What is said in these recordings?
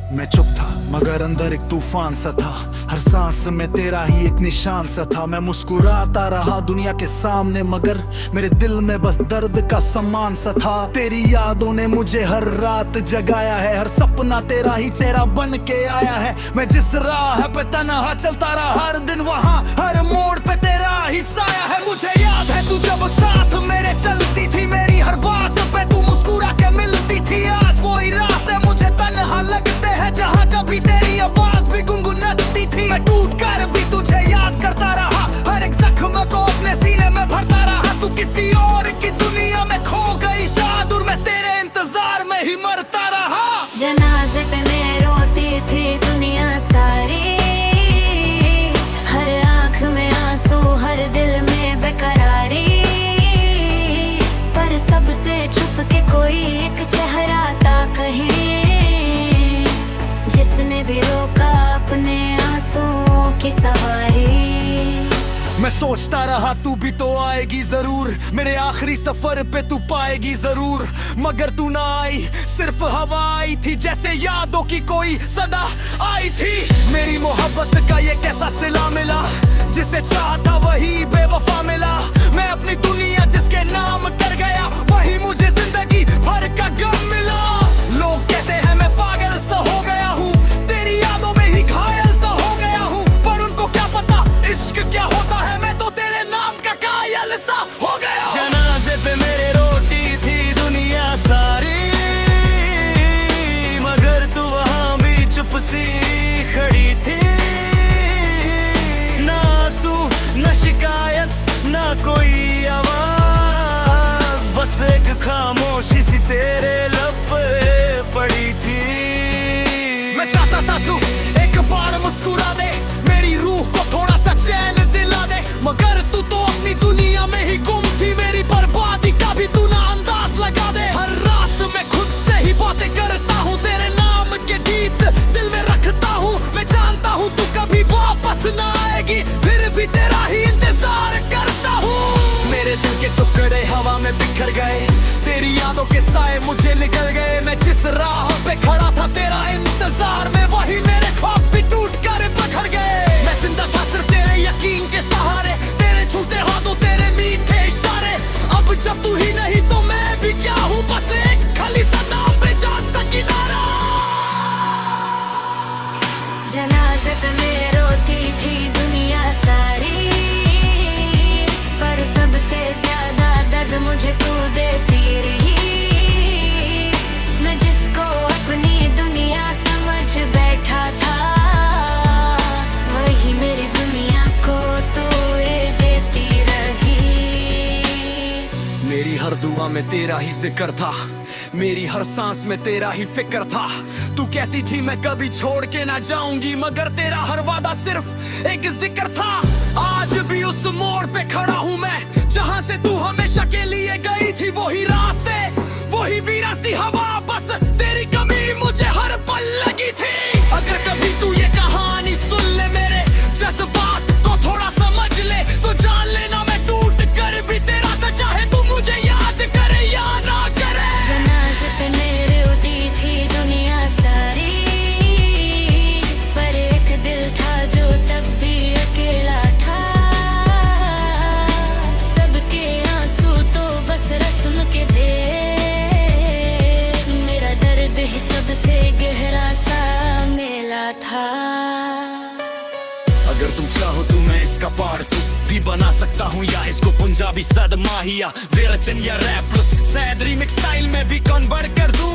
मैं चुप था मगर अंदर एक तूफान सा था। हर सांस में तेरा ही एक निशान सा था। मैं मुस्कुराता रहा दुनिया के सामने मगर मेरे दिल में बस दर्द का सामान सा था। तेरी यादों ने मुझे हर रात जगाया है। हर सपना तेरा ही चेहरा बन के आया है। मैं जिस राह पे तन्हा चलता रहा हर दिन वहाँ हर मोड़ पे तेरा ही साया है। मुझे याद है तू जब साथ मेरे चलती थी। मेरी हर बात पे तू मुस्कुरा के मिलती थी। आज वही रास्ते मुझे तन्हा लगते हैं जहाँ कभी तेरी आवाज भी गुनगुनाती थी। मैं टूट कर भी तुझे याद करता रहा। हर एक जख्म को अपने सीने में भरता रहा। तू किसी और की दुनिया में खो गई शायद और मैं तेरे इंतजार में ही मरता रहा। जनाजे पे मैं रोती थी दुनिया सारी। हर आँख में आंसू हर दिल में बेकरारी। पर सबसे छुप के कोई एक चेहरा था कहीं जिसने भी रोका अपने आंसुओं की सवारी। मैं सोचता रहा तू भी तो आएगी जरूर। मेरे आखिरी सफर पे तू पाएगी जरूर। मगर तू ना आई सिर्फ हवा आई थी जैसे यादों की कोई सदा आई थी। मेरी मोहब्बत का ये कैसा सिला मिला। जिसे चाहता वही बेवफा मिला। मैं अपनी दुनिया जिसके नाम कर गया वही मुझे जिंदगी भर का गम मिला। लोग कहते हैं मैं पागल सा हो गया हूँ। तेरी यादों में ही घायल सा हो गया हूँ। पर उनको क्या पता इश्क क्या होता है। मैं तो तेरे नाम का कायल सा हो गया। जनाजे पे मेरे रोती थी दुनिया सारी। मगर तू वहाँ भी चुप सी खड़ी थी। ना आंसू ना शिकायत ना कोई आवाज। बस एक खामोशी सी तेरे लब पे पड़ी थी। मैं चाहता था तू एक बार मुस्कुरा दे। मेरी रूह को थोड़ा सा चैन दिला दे। मगर तू तो अपनी दुनिया में ही गुम थी। मेरी बर्बादी का भी तू ना अंदाज लगा दे। हर रात मैं खुद से ही बातें करता हूँ। तेरे नाम के गीत दिल में रखता हूँ। मैं जानता हूँ तू कभी वापस ना आएगी फिर भी तेरा ही इंतजार करता हूँ। मेरे दिल के टुकड़े हवा में बिखर गए। तेरी यादों के साए मुझे निकल गए। मैं जिस राह पे खड़ा था तेरा इंतजार में वही मेरे ख्वाब भी टूट कर बिखर गए। मैं जिंदा था सिर्फ तेरे यकीन के सहारे। तेरे झूठे हाथों तेरे मीठे इशारे। अब जब तू ही नहीं तो मैं भी क्या हूँ। बस एक खाली सा नाम पे जान सा किनारा। जनाजे पे मैं रोती थी दुनिया सारी। पर सबसे ज्यादा दर्द मुझे तू देती रही। मैं जिसको अपनी दुनिया समझ बैठा था वही मेरी दुनिया को तोड़े देती रही। मेरी हर दुआ में तेरा ही जिक्र था। मेरी हर सांस में तेरा ही फिक्र था। तू कहती थी मैं कभी छोड़ के ना जाऊंगी मगर तेरा हर वादा सिर्फ एक जिक्र था। आज भी उस मोड़ पे खड़ा हूँ मैं जहाँ से तू हमेशा के लिए गई थी। वही रास्ते वही वीरा सी हवा। बस तेरी कमी मुझे हर पल लगी थी। अगर कभी तू ये कहानी सुन ले मेरे जज्बात को थोड़ा समझ ले तो जान लेना मैं टूट कर भी तेरा था। चाहे तू मुझे याद करे या ना करे। जनाजे पे मेरे रोती थी दुनिया सारी। पर एक दिल था जो तब भी अकेला था। सबके आंसू तो बस रस्म के थे। मेरा दर्द ही सबसे गहरा सा मेला था। अगर तुम चाहो तो मैं इसका पार्ट भी बना सकता हूँ या इसको पंजाबी सदमा ही या वेरचन या rap plus sad remix style में भी कन्वर्ट कर दूँ।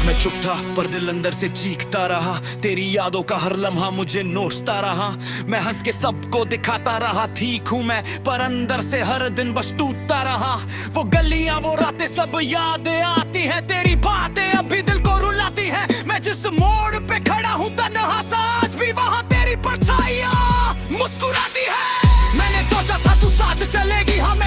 मैं चुप था पर दिल अंदर से चीखता रहा। तेरी यादों का हर लम्हा मुझे नोचता रहा। मैं हंस के सबको दिखाता रहा ठीक हूँ मैं पर अंदर से हर दिन बस टूटता रहा। वो गलियां वो रातें सब यादें आती हैं। तेरी बातें अभी दिल को रुलाती हैं। मैं जिस मोड़ पे खड़ा हूँ तन्हा सा आज भी वहाँ तेरी परछाइयाँ मुस्कुराती है। मैंने सोचा था तू साथ चलेगी हमें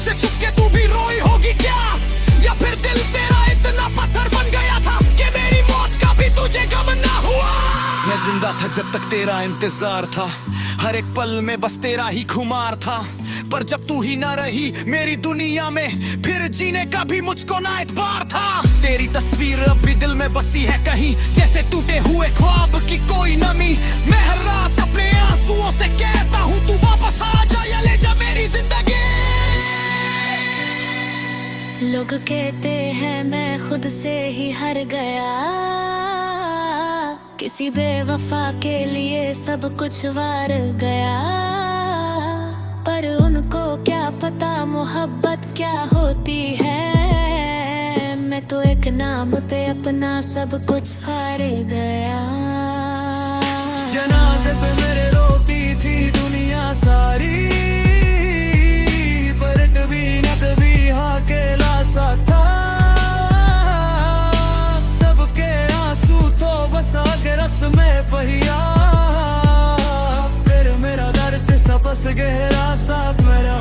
मुझसे चुपके तू भी रोई होगी क्या? या फिर दिल तेरा इतना पत्थर बन गया था कि मेरी मौत का भी तुझे गम ना हुआ? मैं जिंदा था जब तक तेरा इंतजार था, हर एक पल में बस तेरा ही खुमार था। पर जब तू ही ना रही मेरी दुनिया में, फिर जीने का भी मुझको ना एतबार था। तेरी तस्वीर अब भी दिल में बसी है कहीं, जैसे टूटे हुए ख्वाब की कोई नमी। मैं हर रात अपने आंसुओं से कहता हूँ तू वापस आ जा या ले जा मेरी जिंदगी। लोग कहते हैं मैं खुद से ही हार गया, किसी बेवफा के लिए सब कुछ वार गया। पर उनको क्या पता मोहब्बत क्या होती है, मैं तो एक नाम पे अपना सब कुछ हार गया। जनाजे पे मेरे रोती थी दुनिया सारी, पर कभी न कभी हाँ के लासा था। सबके आंसू तो बस आगे रस में पहिया, फिर मेरा दर्द सबस गहरा साथ मेरा।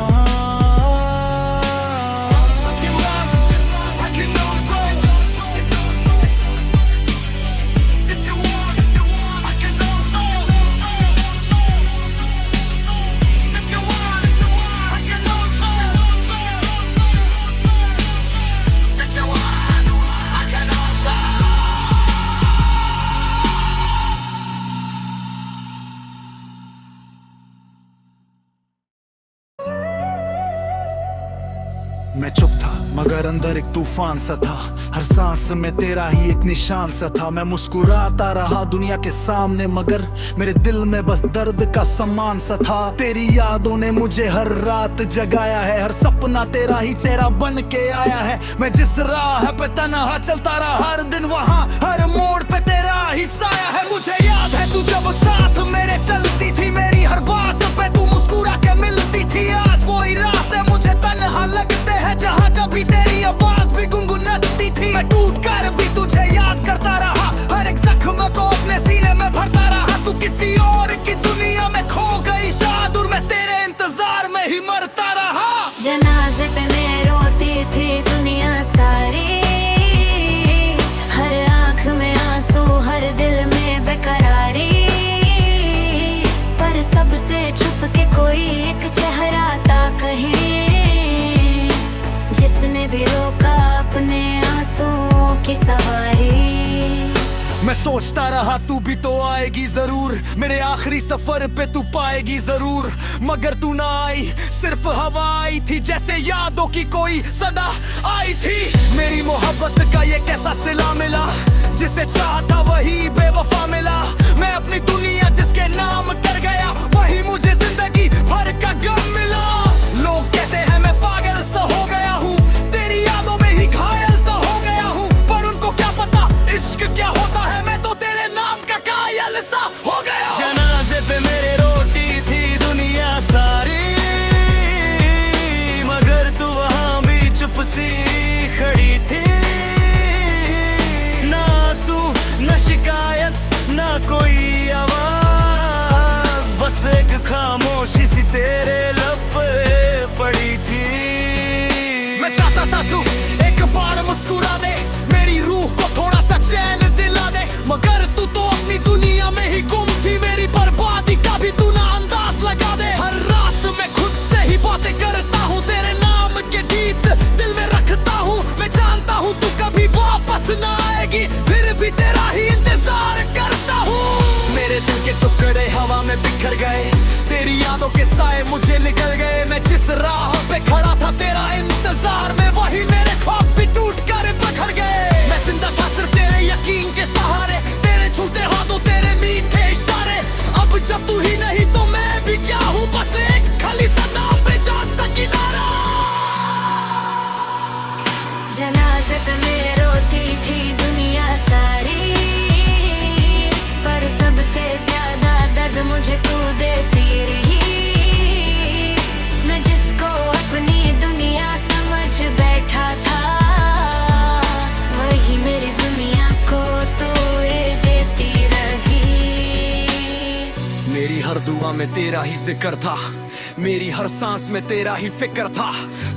मैं चुप था मगर अंदर एक तूफान सा था, हर सांस में तेरा ही एक निशान सा था। मैं मुस्कुराता रहा दुनिया के सामने मगर मेरे दिल में बस दर्द का सम्मान सा था। तेरी यादों ने मुझे हर रात जगाया है, हर सपना तेरा ही चेहरा बन के आया है। मैं जिस राह पे तन्हा चलता रहा हर दिन, वहाँ हर मोड़ पे तेरा ही साया है। मुझे याद है तू जब साथ मेरे चलती थी, मेरी हर बात पे तू मुस्कुरा के मिलती थी। आज वही रास्ते मुझे तन्हा लगते हैं जहाँ कभी तेरी आवाज भी गुनगुनाती थी। मैं टूट कर भी तुझे याद करता रहा, हर एक जख्म को अपने सीने में भरता रहा। तू किसी और की दुनिया में खो गई शायद, और मैं तेरे इंतजार में ही मरता रहा। जनाजे पे मैं रोती थी दुनिया सारी, हर आँख में आंसू हर दिल में बेकरारी। पर सबसे छुप के कोई एक चेहरा था कहीं, जिसने भी रोका अपने आंसुओं की सवारी। मैं सोचता रहा तू भी तो आएगी जरूर, मेरे आखिरी सफर पे तू पाएगी जरूर। मगर तू ना आई, सिर्फ हवा आई थी, जैसे यादों की कोई सदा आई थी। मेरी मोहब्बत का ये कैसा सिला मिला, जिसे चाहा था वही बेवफा मिला। मैं अपनी दुनिया जिसके नाम कर गया, वही मुझे जिंदगी भर का गम मिला। लोग कहते हैं मैं पागल सा हो गया हूँ, तेरी यादों में ही घायल सा हो गया हूँ। पर उनको क्या पता इश्क क्या होता है, मैं तो तेरे नाम का कायल सा हो गया। जनाजे पे मेरे रोती थी दुनिया सारी, मगर तू वहाँ भी चुप सी खड़ी थी। ना आंसू ना शिकायत ना कोई आवाज, बस एक खामोशी सी तेरे लब पे पड़ी थी। मैं चाहता था तू एक बार मुस्कुरा दे, मेरी रूह को थोड़ा सा चैन दिला दे। मगर तू तो अपनी दुनिया में ही गुम थी, मेरी बर्बादी का भी तू ना अंदाज लगा दे। हर रात मैं खुद से ही बातें करता हूँ, तेरे नाम के गीत दिल में रखता हूँ। मैं जानता हूँ तू कभी वापस ना आएगी, फिर भी तेरा ही इंतजार करता हूँ। मेरे दिल के टुकड़े हवा में बिखर गए, तेरी यादों के साए मुझे निकल गए। मैं जिस राह पे खड़ा था तेरा इंतजार में, वही मेरे ख्वाब भी टूट कर बिखर गए। मैं जिंदा था सिर्फ तेरे यकीन के सहारे, तेरे झूठे हाथों तेरे मीठे इशारे। अब जब तू ही नहीं तो मैं भी क्या हूँ, बस एक खाली सा नाम पे जान सा किनारा। जनाजे पे मैं रोती थी दुनिया सारी, पर सबसे ज्यादा दर्द मुझे तू देती रही। मैं जिसको अपनी दुनिया समझ बैठा था, वही मेरी दुनिया को तू देती रही। मेरी हर दुआ में तेरा ही जिक्र था, मेरी हर सांस में तेरा ही फिक्र था।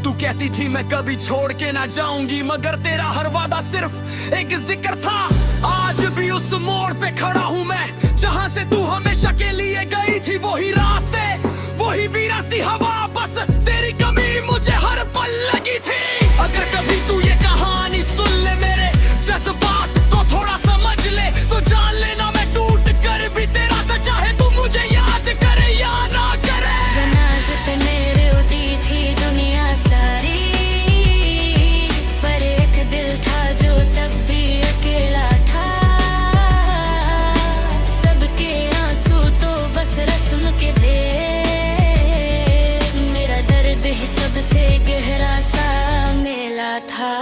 तू कहती थी मैं कभी छोड़ के ना जाऊंगी, मगर तेरा हर वादा सिर्फ एक जिक्र था। आज भी उस मोड़ पे खड़ा हूँ मैं, जहाँ से तू हमेशा के लिए गई थी। वही रास्ते, वही वीरा सी हवा, बस तेरी कमी मुझे हर पल लगी थी। अगर कभी तू ये कहानी सुन ले, मेरे जज्बात को थोड़ा समझ ले, तो जान लेना मैं टूट कर भी तेरा था, चाहे तू मुझे याद करे या ना करे। जनाज़े पे मेरे उठी थी दुनिया सारी, पर एक दिल था जो तब भी अकेला था। सबके आंसू तो बस रस्म के थे, मेरा दर्द ही सबसे गहरा सा मेला था।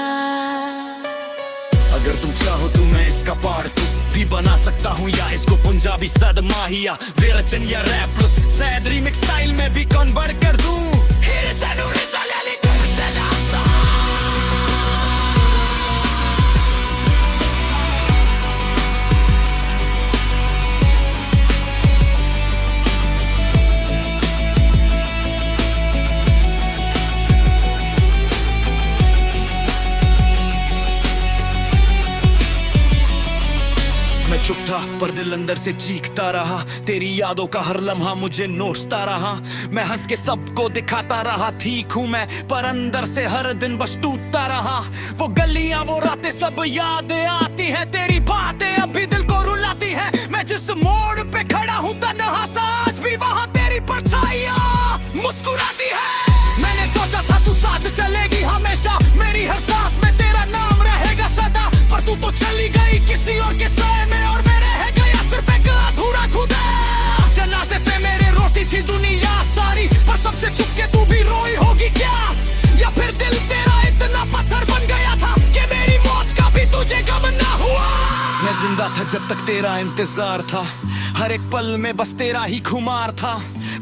अगर तुम चाहो तो मैं इसका पार्ट भी बना सकता हूँ, या इसको पंजाबी सदमा ही या विरचन या rap plus sad remix style में भी कन्वर्ट कर दूं। चुप था पर दिल अंदर से चीखता रहा, तेरी यादों का हर लम्हा मुझे नोचता रहा। मैं हंस के सबको दिखाता रहा ठीक हूँ मैं, पर अंदर से हर दिन बस टूटता रहा। वो गलियां वो रातें सब याद आती हैं, तेरी बातें अभी दिल को रुलाती हैं। मैं जिस मोड़ पे खड़ा हूँ तन्हा सा, आज भी वहाँ तेरी परछाइयाँ मुस्कुराती है। मैंने सोचा था तू साथ चलेगी हमेशा, मेरी हर सांस में तेरा नाम रहेगा सदा, पर तू तो चली गई किसी और के साए में, और मैं रह गया सिर्फ एक अधूरा खुदा। जनाज़े पे मेरे रोती थी दुनिया सारी, पर सबसे चुप के तू भी रोई होगी क्या? या फिर दिल तेरा इतना पत्थर बन गया था कि मेरी मौत का भी तुझे गम ना हुआ? मैं जिंदा था जब तक तेरा इंतजार था, हर एक पल में बस तेरा ही खुमार था।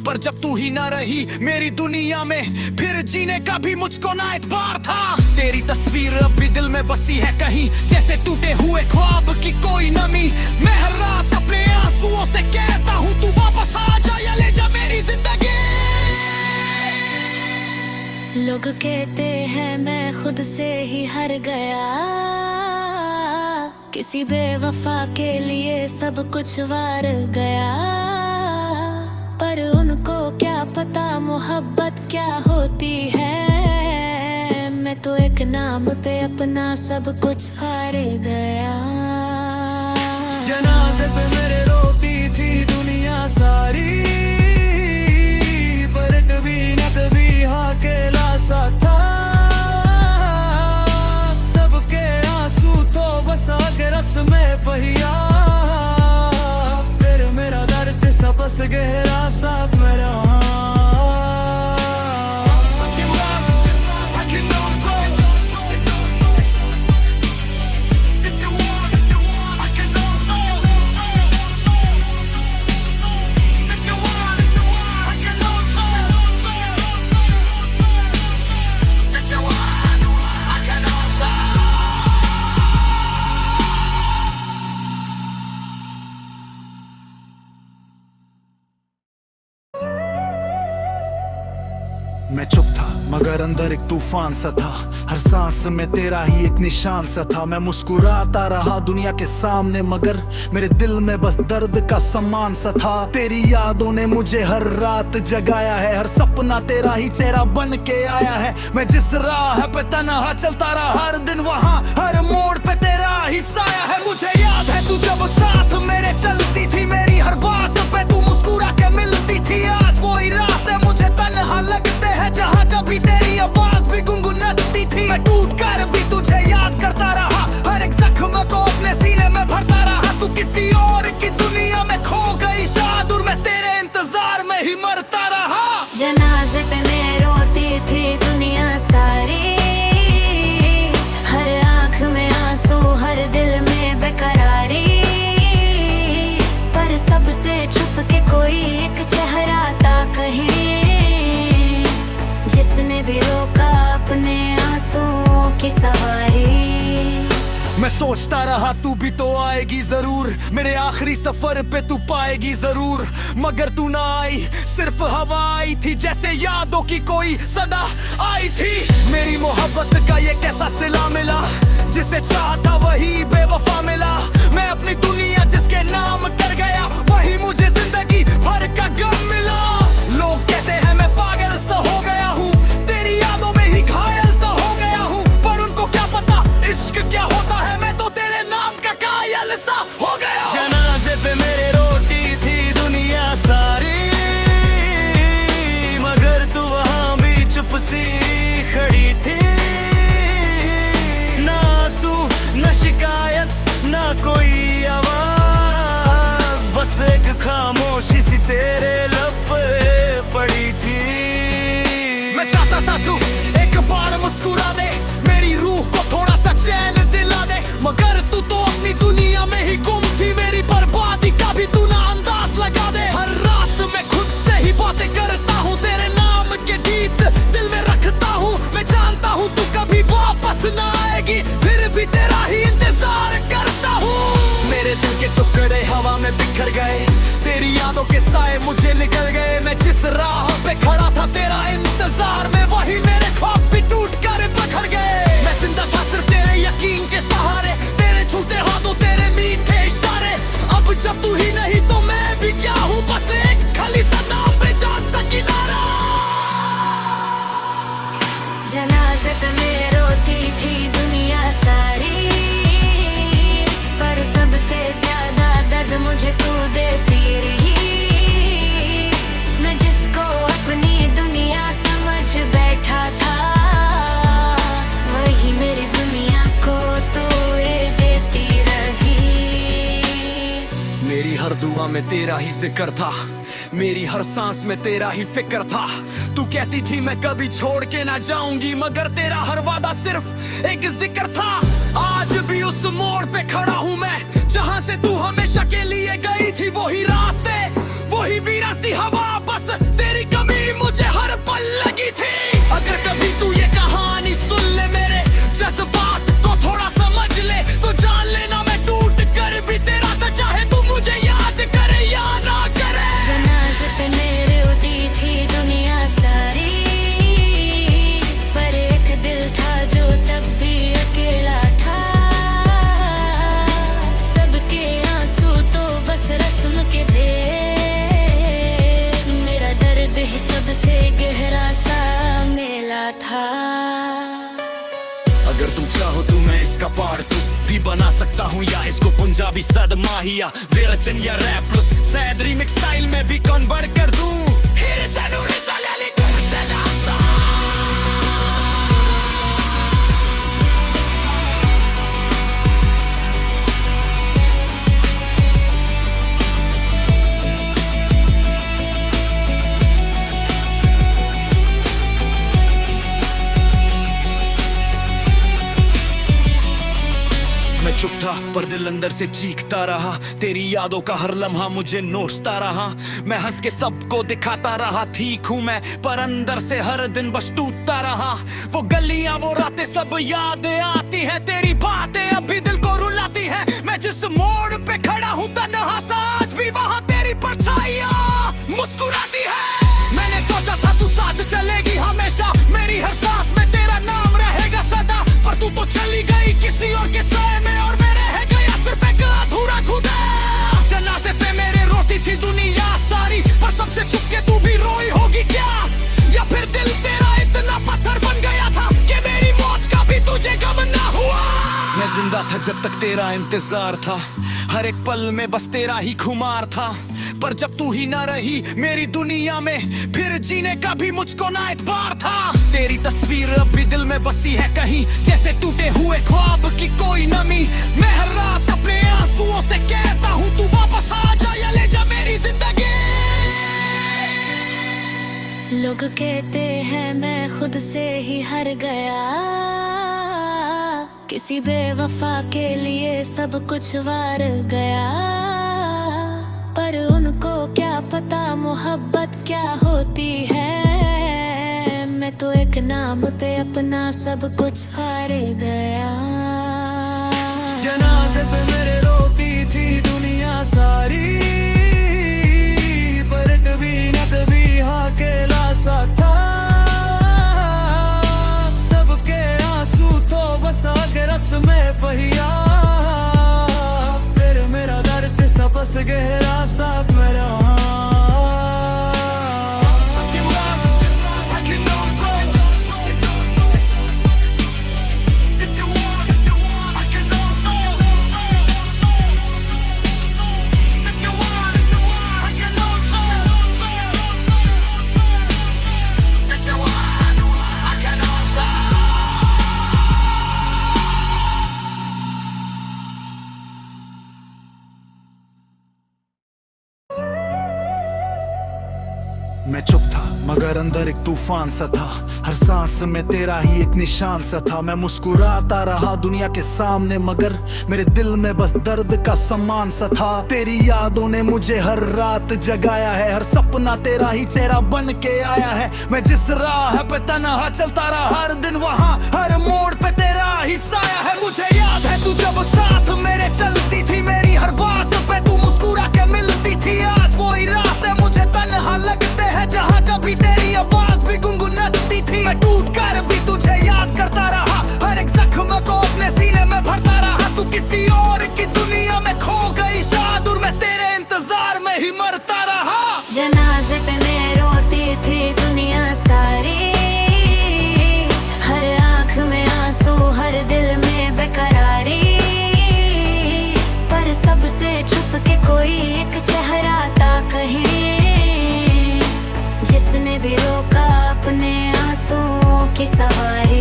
पर जब तू ही ना रही मेरी दुनिया में, फिर जीने का भी मुझको ना एतबार था। तेरी तस्वीर अब भी दिल में बसी है कहीं, जैसे टूटे हुए ख्वाब की कोई नमी। मैं हर रात अपने आंसुओं से कहता हूँ तू वापस आ जा या ले जा मेरी जिंदगी। लोग कहते हैं मैं खुद से ही हार गया, किसी बेवफा के लिए सब कुछ वार गया। पर उनको क्या पता मोहब्बत क्या होती है, मैं तो एक नाम पे अपना सब कुछ हार गया। जनाज़े पे मेरे रोती थी दुनिया सारी, पर कभी न कभी अकेला सा था। सबके आंसू तो बस आगे रस में पहिया, फिर मेरा दर्द सबस गहरा सा मेरा। मैं चुप था मगर अंदर एक तूफान सा था, हर सांस में तेरा ही एक निशान सा था। मैं मुस्कुराता रहा दुनिया के सामने, मगर मेरे दिल में बस दर्द का सामान सा था। तेरी यादों ने मुझे हर रात जगाया है, हर सपना तेरा ही चेहरा बन के आया है। मैं जिस राह पे तन्हा चलता रहा, हर दिन वहाँ हर मोड़ पे तेरा ही साया है। मुझे याद है तू जब साथ मेरे चलती थी, मेरी हर बात पे तू मुस्कुरा के मिलती थी। आज वही रास्ते मुझे तन्हा लगते हैं, जहाँ कभी तेरी आवाज भी गुनगुनाती थी। मैं टूट कर भी तुझे याद करता रहा, हर एक जख्म को अपने सीने में भरता रहा। तू किसी और की दुनिया में खो गई शायद, और मैं तेरे इंतजार में ही मरता रहा। जनाज़े पे मैं रोती थी दुनिया सारी, हर आँख में आंसू हर दिल में बेकरारी। पर सबसे छुप के कोई एक चेहरा था कहीं, जिसने भी रोका अपने आंसुओं की सवारी। मैं सोचता रहा तू भी तो आएगी जरूर, मेरे आखिरी सफर पे तू पाएगी जरूर, मगर तू ना आई, सिर्फ हवा आई थी, जैसे यादों की कोई सदा आई थी। मेरी मोहब्बत का ये कैसा सिला मिला, जिसे चाहता वही बेवफा मिला। मैं अपनी दुनिया जिसके नाम कर गया, वही मुझे जिंदगी भर का गम मिला। लोग कहते हैं मैं पागल सा हो गया हूँ, तेरी यादों में ही घायल सा हो गया हूँ, पर उनको क्या पता इश्क क्या होता है, मैं तो तेरे नाम का कायल सा हो गया। जनाजे पे मेरे रोती थी दुनिया सारी, मगर तू वहाँ भी चुप सी खड़ी थी। ना आंसू ना शिकायत ना कोई आवाज, बस एक खामोशी सी तेरे लब पे पड़ी थी। मैं चाहता था तू एक बार मुस्कुरा दे, मेरी रूह को थोड़ा सा चैन दिला दे, मगर तू तो अपनी दुनिया में ही गुम थी। मेरी बर्बादी का भी तू ना अंदाज लगा दे। हर रात मैं खुद से ही बातें करता हूँ, तेरे नाम के गीत दिल में रखता हूँ। मैं जानता हूँ तू कभी वापस ना आएगी, फिर भी तेरा ही इंतजार करता हूँ। मेरे दिल के टुकड़े हवा में बिखर गए, तेरी यादों के साए मुझे निकल गए। मैं जिस राह पे खड़ा था तेरा इंतजार में, वही मेरे ख्वाब भी टूट कर बिखर गए। मैं जिंदा था सिर्फ तेरे यकीन के सहारे, तेरे झूठे हाथों तेरे मीठे इशारे। अब जब तू ही नहीं तो मैं भी क्या हूँ, बस एक खाली सा नाम पे जान सा किनारा। जनाजे पे मैं रोती थी दुनिया सारी, पर सबसे ज्यादा दर्द मुझे तू देती रही। मैं जिसको अपनी दुनिया समझ बैठा था, वही मेरी दुनिया को तू देती रही। मेरी हर दुआ में तेरा ही जिक्र था, मेरी हर सांस में तेरा ही फिक्र था। तू कहती थी मैं कभी छोड़ के ना जाऊंगी, मगर तेरा हर वादा सिर्फ एक जिक्र था। आज भी उस मोड़ पे खड़ा हूँ मैं, जहाँ से तू हमेशा के लिए गई थी। वही रास्ते वही वीरा सी हवा, बस तेरी कमी मुझे हर पल लगी थी। अगर कभी तू ये कहानी सुन ले, मेरे जज्बात को थोड़ा समझ ले, तो जान लेना मैं टूट कर भी तेरा था, चाहे तू मुझे याद करे या ना करे। जनाजे पे मेरे रोती थी दुनिया सारी, पर एक दिल था जो तब भी अकेला था। सबके आंसू तो बस रस्म के थे, मेरा दर्द ही सबसे गहरा सा मेला था। अगर तुम चाहो तो मैं इसका पार्ट भी बना सकता हूँ, या इसको पंजाबी सदमा ही या विरचन या rap plus sad remix style में भी कन्वर्ट कर दूं। मैं चुप था पर दिल अंदर से चीखता रहा, तेरी यादों का हर लम्हा मुझे नोचता रहा। मैं हंस के सबको दिखाता रहा ठीक हूँ मैं, पर अंदर से हर दिन बस टूटता रहा। वो गलियां वो रातें सब यादें आती हैं, तेरी बातें अभी दिल को रुलाती हैं। मैं जिस मोड़ पे खड़ा हूँ तन्हा सा, आज भी वहाँ तेरी परछाइयाँ मुस्कुराती है। मैंने सोचा था तू साथ चलेगी हमेशा, मेरी हर सांस में तेरा नाम रहेगा सदा, पर तू तो चली गई किसी और के साए में, और मैं रह गया सिर्फ एक अधूरा खुदा। जनाजे पे मेरे रोती थी दुनिया सारी, पर सबसे छुप के तू भी रोई होगी क्या, या फिर दिल तेरा इतना पत्थर बन गया था कि मेरी मौत का भी तुझे गम ना हुआ। मैं जिंदा था जब तक तेरा इंतजार था, हर एक पल में बस तेरा ही खुमार था, पर जब तू ही ना रही मेरी दुनिया में, फिर जीने का भी मुझको ना एतबार था। तेरी तस्वीर अब भी दिल में बसी है कहीं, जैसे टूटे हुए ख्वाब की कोई नमी। मैं हर रात अपने आंसुओं से कहता हूँ तू वापस आ जा या ले जा मेरी जिंदगी। लोग कहते हैं मैं खुद से ही हार गया, किसी बेवफा के लिए सब कुछ वार गया, पर उनको क्या पता मोहब्बत क्या होती है। मैं तो एक नाम पे अपना सब कुछ हार गया। जनाजे पे मेरे रोती थी दुनिया सारी, पर कभी न कभी हाँ केला सा था। सबके आंसू तो बस आगे रस में पहिया, फिर मेरा दर्द सबस गहरा साथ मेरा। मैं चुप था मगर अंदर एक तूफान सा था, हर सांस में तेरा ही एक निशान सा था। मैं मुस्कुराता रहा दुनिया के सामने मगर मेरे दिल में बस दर्द का सामान सा था। तेरी यादों ने मुझे हर रात जगाया है, हर सपना तेरा ही चेहरा बन के आया है। मैं जिस राह पे तन्हा चलता रहा हर दिन, वहाँ हर मोड़ पे तेरा ही साया है। मुझे याद है तू जब साथ मेरे चलती थी, मेरी हर बात पे तू मुस्कुरा के मिलती थी। आज वही रास्ते मुझे तन्हा लगते हैं जहाँ कभी तेरी आवाज भी गुनगुनाती थी। मैं टूट कर भी तुझे याद करता रहा, हर एक जख्म को अपने सीने में भरता रहा। तू किसी और की दुनिया में खो गई शायद, और मैं तेरे इंतजार में ही मरता रहा। जनाजे पे मैं रोती थी दुनिया सारी, हर आँख में आंसू हर दिल में बेकरारी, पर सबसे छुप के कोई एक चेहरा था कहीं, जिसने भी रोका अपने आंसुओं की सवारी।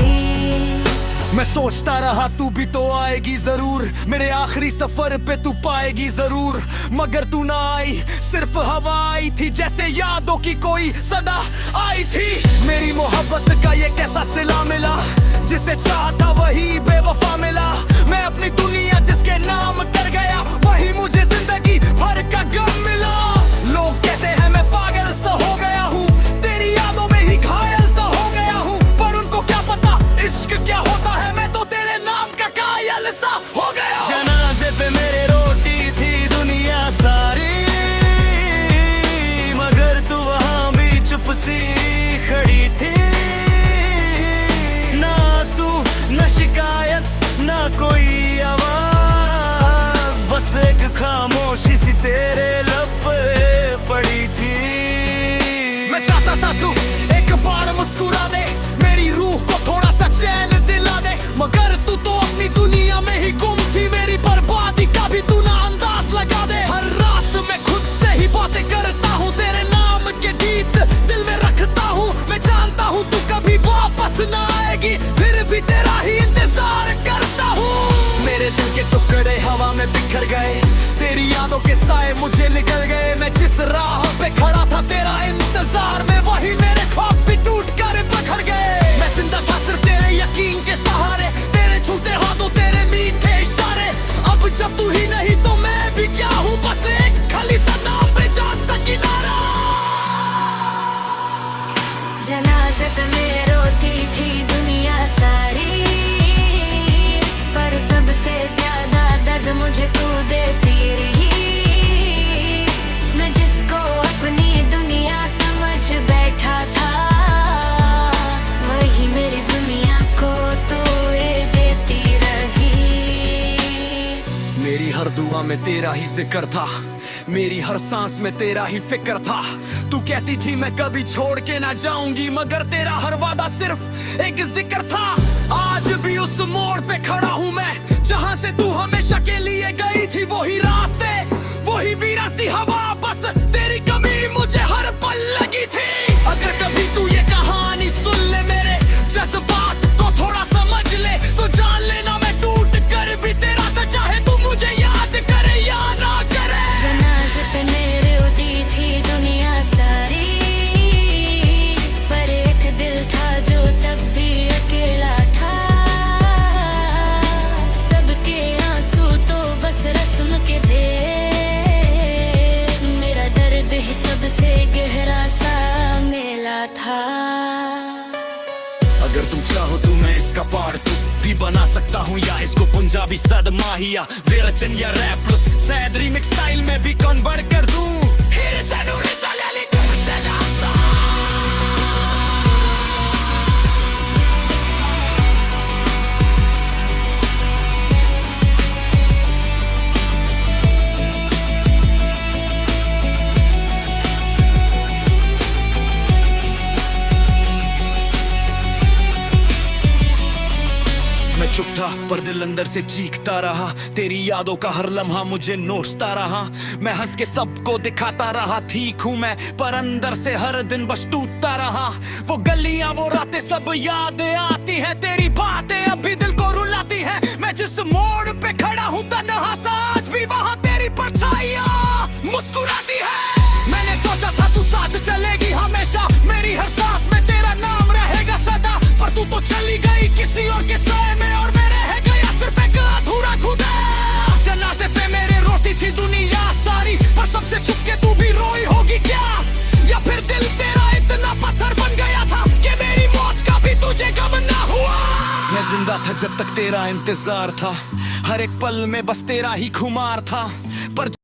मैं सोचता रहा तू भी तो आएगी जरूर, मेरे आखिरी सफर पे तू पाएगी जरूर। मगर तू ना आई, सिर्फ हवा आई थी, जैसे यादों की कोई सदा आई थी। मेरी मोहब्बत का ये कैसा सिला मिला, जिसे चाहता वही बेवफा मिला। मैं अपनी दुनिया जिसके नाम कर गया, वही मुझे जिंदगी भर का गम मिला। लोग कहते हैं मैं पागल सा हो गया हूँ, तेरी यादों में ही घायल सा हो गया हूँ, पर उनको क्या पता इश्क क्या होता है। मैं तो तेरे नाम का कायल सा हो गया। जनाजे पे मेरे रोती थी दुनिया सारी, मगर तू वहाँ भी चुप सी खड़ी थी। ना आंसू ना शिकायत ना कोई आवाज, बस एक खामोशी सी तेरे लब पे पड़ी थी। मैं चाहता था तू एक बार मुस्कुरा दे, मेरी रूह को थोड़ा सा चैन दिला दे, मगर तू तो अपनी दुनिया में ही गुम थी। मेरी बर्बादी का भी तू ना अंदाज लगा दे। हर रात मैं खुद से ही बातें करता हूँ, तेरे नाम के गीत दिल में रखता हूँ। मैं जानता हूँ तू कभी वापस ना आएगी, फिर भी तेरा ही इंतजार करता हूँ। मेरे दिल के टुकड़े हवा में बिखर गए, तेरी यादों के साए मुझे निकल गए। मैं जिस राह पे खड़ा था तेरा इंतजार में, वही मेरे ख्वाब भी टूट कर बिखर गए। मैं जिंदा था सिर्फ तेरे यकीन के सहारे, तेरे छूटे हाथों तेरे मीठे इशारे। अब जब तू ही नहीं तो मैं भी क्या हूँ, बस एक खाली सा नाम पे जान सा किनारा। जनाजे पे मैं रोती थी दुनिया सारी, पर सबसे ज्यादा दर्द मुझे तू देती रही। मैं जिसको अपनी दुनिया समझ बैठा था, वही मेरी दुनिया को तोड़े देती रही। मेरी हर दुआ में तेरा ही जिक्र था, मेरी हर सांस में तेरा ही फिक्र था। तू कहती थी मैं कभी छोड़ के ना जाऊंगी, मगर तेरा हर वादा सिर्फ एक जिक्र था। आज भी उस मोड़ पे खड़ा हूँ मैं, जहाँ से तू हमेशा के लिए गई थी। वही रास्ते वही वीरा सी हवा, बस तेरी कमी मुझे हर पल लगी थी। अगर कभी तू ये कहानी सुन ले, मेरे जज्बात को थोड़ा समझ ले, तो जान लेना मैं टूट कर भी तेरा था, चाहे तू मुझे याद करे या ना करे। जनाजे पे मैं रोती थी दुनिया सारी, पर एक दिल था जो तब भी अकेला था। भी बना सकता हूँ या इसको पंजाबी सदमाहिया वेरचन या rap plus sad remix style में भी कन्वर्ट कर दूं हीरे से नूरे चले लेकिन मुझसे रास्ता मैं चुप था पर दिल अंदर से चीखता रहा तेरी यादों का हर लम्हा मुझे नोचता रहा मैं हंस के सबको दिखाता रहा ठीक हूँ मैं पर अंदर से हर दिन बस टूटता रहा वो गलियां वो रातें सब यादें आती हैं तेरी बातें अभी दिल को रुलाती हैं मैं जिस मोड़ पे खड़ा हूँ तन्हा सा आज भी वहाँ तेरी परछाइयाँ मुस्कुराती है मैंने सोचा था तू साथ चलेगी हमेशा मेरी हर सांस में तेरा नाम रहेगा सदा पर तू तो चली गई किसी और के साए में और मैं रह गया सिर्फ एक अधूरा खुदा जनाजे पे मेरे रोती थी दुनिया सारी पर सबसे छुप के तू भी रोई होगी क्या या फिर दिल तेरा इतना पत्थर बन गया था कि मेरी मौत का भी तुझे गम ना हुआ मैं जिंदा था जब तक तेरा इंतजार था हर एक पल में बस तेरा ही खुमार था पर